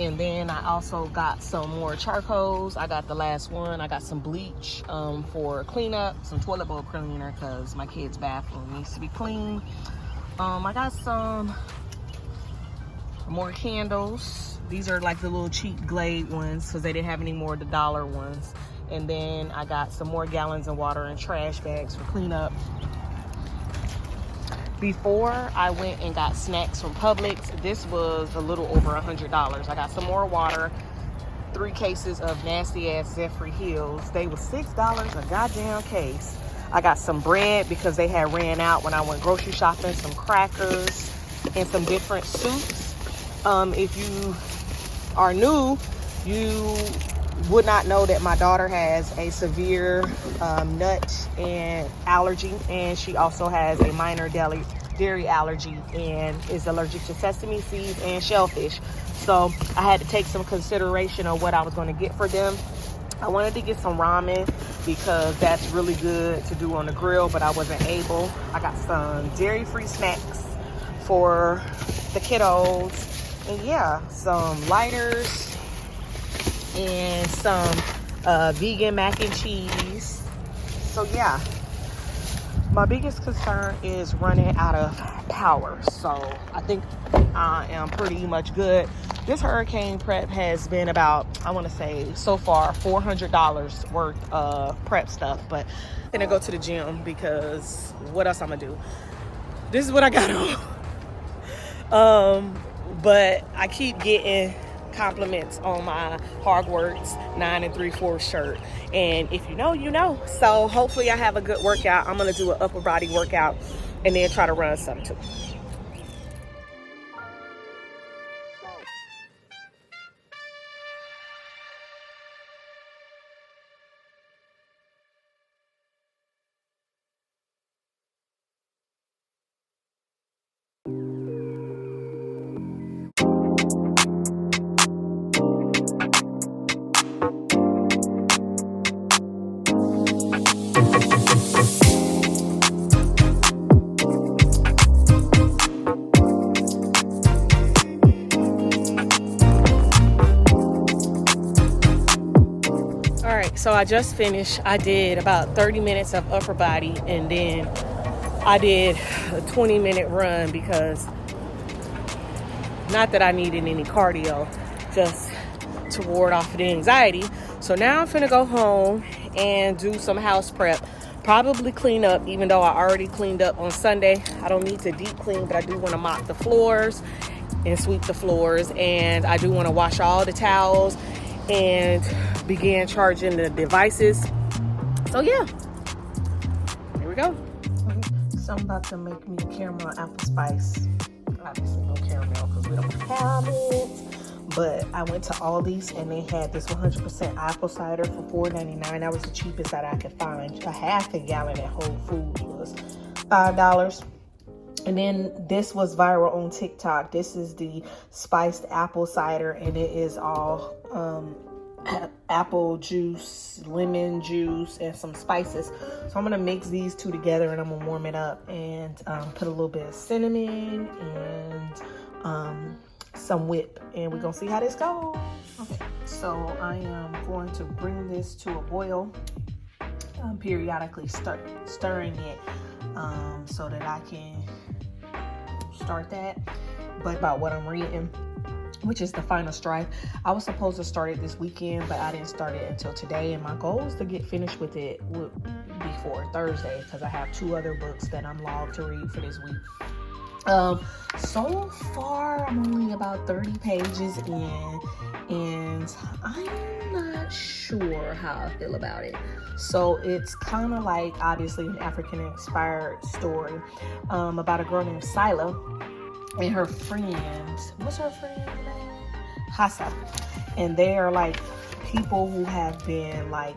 And then I also got some more charcoals. I got the last one. I got some bleach for cleanup, some toilet bowl cleaner because my kid's bathroom needs to be clean. I got some more candles. These are like the little cheap Glade ones because they didn't have any more of the dollar ones. And then I got some more gallons of water and trash bags for cleanup. Before I went and got snacks from Publix, this was a little over $100. I got some more water, 3 cases of nasty ass Zephyr Hills. They were $6 a goddamn case. I got some bread because they had ran out when I went grocery shopping, some crackers, and some different soups. If you are new, you would not know that my daughter has a severe nut and allergy, and she also has a minor dairy allergy and is allergic to sesame seeds and shellfish. So I had to take some consideration of what I was going to get for them. I wanted to get some ramen because that's really good to do on the grill, but I wasn't able. I got some dairy-free snacks for the kiddos, and yeah, some lighters and some vegan mac and cheese. So yeah, my biggest concern is running out of power. So I think I am pretty much good. This hurricane prep has been about, I want to say so far, $400 worth of prep stuff. But I'm gonna go to the gym because what else I'm gonna do? This is what I got on. But I keep getting compliments on my Hogwarts 9 3/4 shirt, and if you know, you know. So hopefully I have a good workout. I'm gonna do an upper body workout and then try to run some too. So I just finished. I did about 30 minutes of upper body, and then I did a 20-minute run because not that I needed any cardio, just to ward off the anxiety. So now I'm finna go home and do some house prep. Probably clean up, even though I already cleaned up on Sunday. I don't need to deep clean, but I do want to mop the floors and sweep the floors, and I do want to wash all the towels and begin charging the devices. So yeah, here we go. So I'm about to make me caramel apple spice. Obviously no caramel because we don't have it, but I went to Aldi's and they had this 100% apple cider for $4.99. That was the cheapest that I could find. A half a gallon at Whole Foods was $5. And then this was viral on TikTok. This is the spiced apple cider, and it is all apple juice, lemon juice, and some spices. So I'm gonna mix these two together and I'm gonna warm it up and put a little bit of cinnamon and some whip, and we're gonna see how this goes. Okay, so I am going to bring this to a boil, periodically stirring it so that I can start that. But about what I'm reading, which is The Final Strife, I was supposed to start it this weekend, but I didn't start it until today, and my goal is to get finished with it before Thursday because I have 2 other books that I'm logged to read for this week. So far I'm only about 30 pages in, and I'm not sure how I feel about it. So it's kind of like, obviously, an African-inspired story about a girl named Sila and her friends. What's her friend's name? Hassa. And they are like people who have been like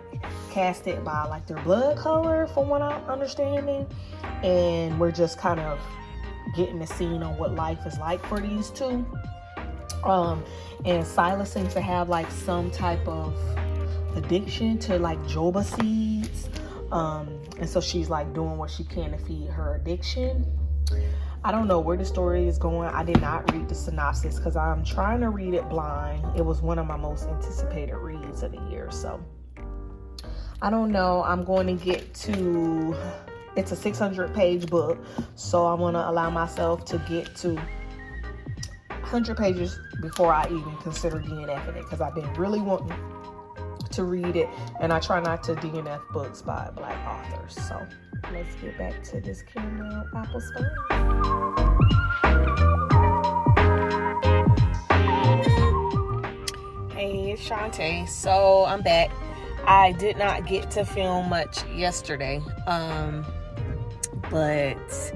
casted by like their blood color, from what I'm understanding. And we're just kind of getting the scene on what life is like for these two. And Sila seems to have like some type of addiction to like jojoba seeds. And so she's like doing what she can to feed her addiction. I don't know where the story is going. I did not read the synopsis because I'm trying to read it blind. It was one of my most anticipated reads of the year. So I don't know. I'm going to get to, it's a 600-page book. So I'm going to allow myself to get to 100 pages before I even consider DNFing it, because I've been really wanting to read it, and I try not to DNF books by Black authors. So let's get back to this caramel apple spice. Hey, it's Shantae. So I'm back. I did not get to film much yesterday, but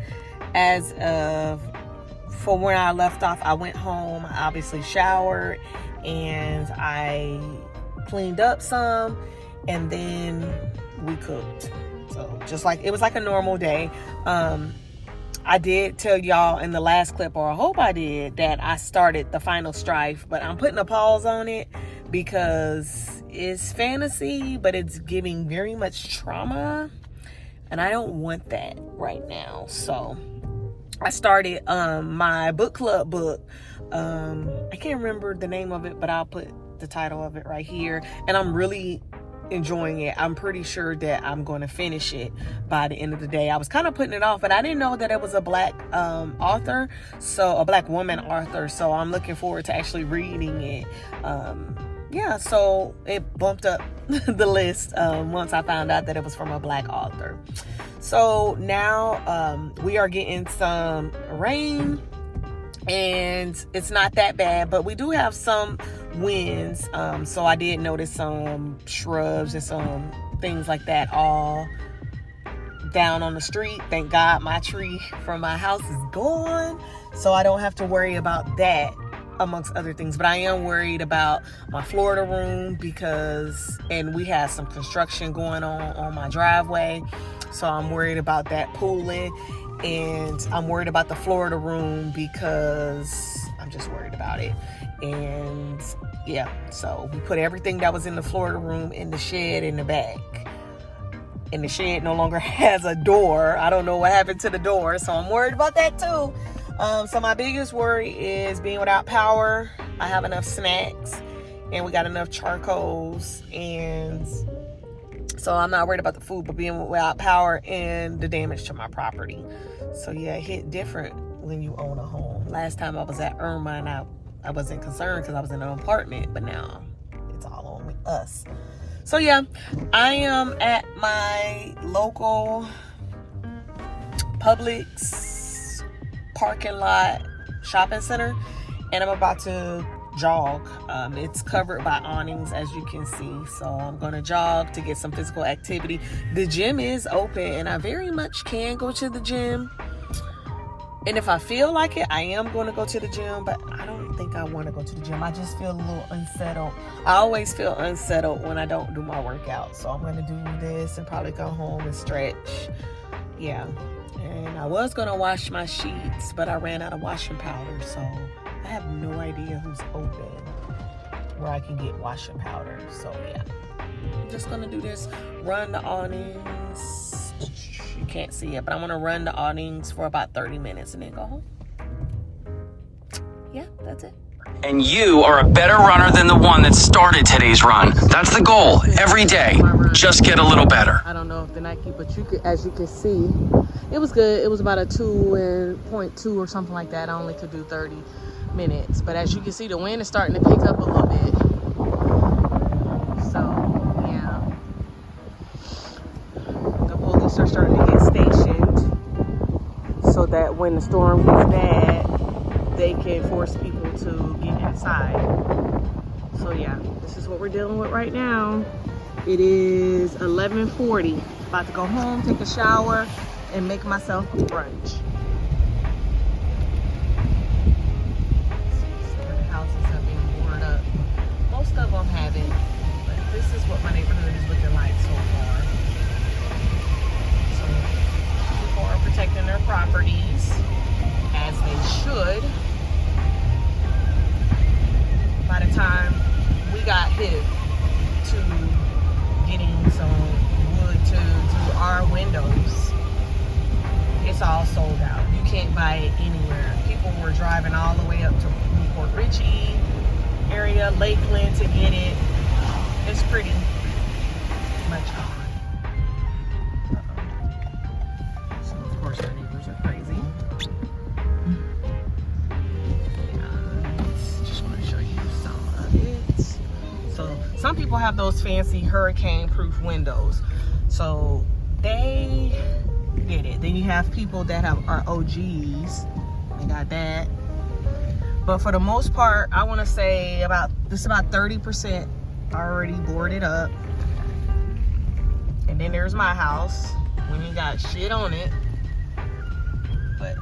as of from where I left off, I went home, I obviously showered, and I cleaned up some, and then we cooked. So just like, it was like a normal day. I did tell y'all in the last clip, or I hope I did, that I started The Final Strife, but I'm putting a pause on it because it's fantasy, but it's giving very much trauma, and I don't want that right now. So I started my book club book. I can't remember the name of it, but I'll put the title of it right here, and I'm really enjoying it. I'm pretty sure that I'm going to finish it by the end of the day. I was kind of putting it off, but I didn't know that it was a Black author, so a Black woman author, so I'm looking forward to actually reading it. Yeah, so it bumped up the list once I found out that it was from a Black author. So now we are getting some rain, and it's not that bad, but we do have some winds. So I did notice some shrubs and some things like that all down on the street. Thank God my tree from my house is gone, so I don't have to worry about that, amongst other things. But I am worried about my Florida room and we have some construction going on my driveway, so I'm worried about that pooling, and I'm worried about the Florida room because I'm just worried about it. And yeah, so we put everything that was in the Florida room in the shed in the back, and the shed no longer has a door. I don't know what happened to the door, so I'm worried about that too. So my biggest worry is being without power. I have enough snacks, and we got enough charcoals, and so I'm not worried about the food, but being without power and the damage to my property. So yeah, it hit different when you own a home. Last time I was at Irma, and I wasn't concerned because I was in an apartment, but now it's all on us. So yeah, I am at my local Publix parking lot shopping center, and I'm about to jog. It's covered by awnings, as you can see, so I'm gonna jog to get some physical activity. The gym is open, and I very much can go to the gym, and if I feel like it, I am going to go to the gym, but I don't think I want to go to the gym. I just feel a little unsettled. I always feel unsettled when I don't do my workout, so I'm going to do this and probably go home and stretch. Yeah, and I was going to wash my sheets, but I ran out of washing powder, so I have no idea who's open where I can get washing powder. So yeah, I'm just going to do this, run the awnings. You can't see it, but I'm gonna run the awnings for about 30 minutes and then go home. Yeah, that's it. And you are a better runner than the one that started today's run. That's the goal every day. Just get a little better. I don't know if the Nike, but as you can see, it was good. It was about a 2.2 or something like that. I only could do 30 minutes, but as you can see, the wind is starting to pick up a little bit. So yeah, the police are starting to get stationed so that when the storm gets bad, they can force people to get inside. So yeah, this is what we're dealing with right now. It is 11:40. About to go home, take a shower, and make myself brunch. Some of the houses have been boarded up. Most of them haven't, but this is what my neighborhood is looking like so far. So people are protecting their properties, as they should. By the time we got hit to getting some wood to do our windows, it's all sold out. Lakeland to get it. It's pretty much gone. So of course our neighbors are crazy. Just want to show you some of it. So some people have those fancy hurricane-proof windows. So they get it. Then you have people that are OGs. They got that. But for the most part, I want to say about 30% already boarded up. And then there's my house. We ain't got shit on it. But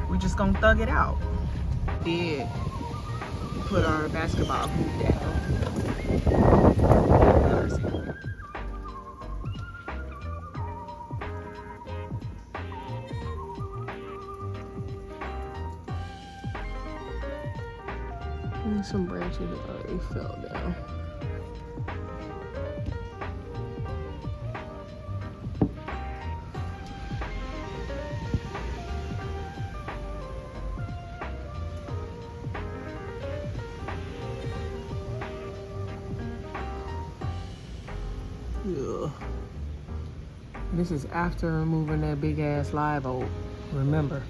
we're just gonna thug it out. Did put our basketball hoop down. And some branches already fell down. Yeah. This is after removing that big ass live oak. Remember.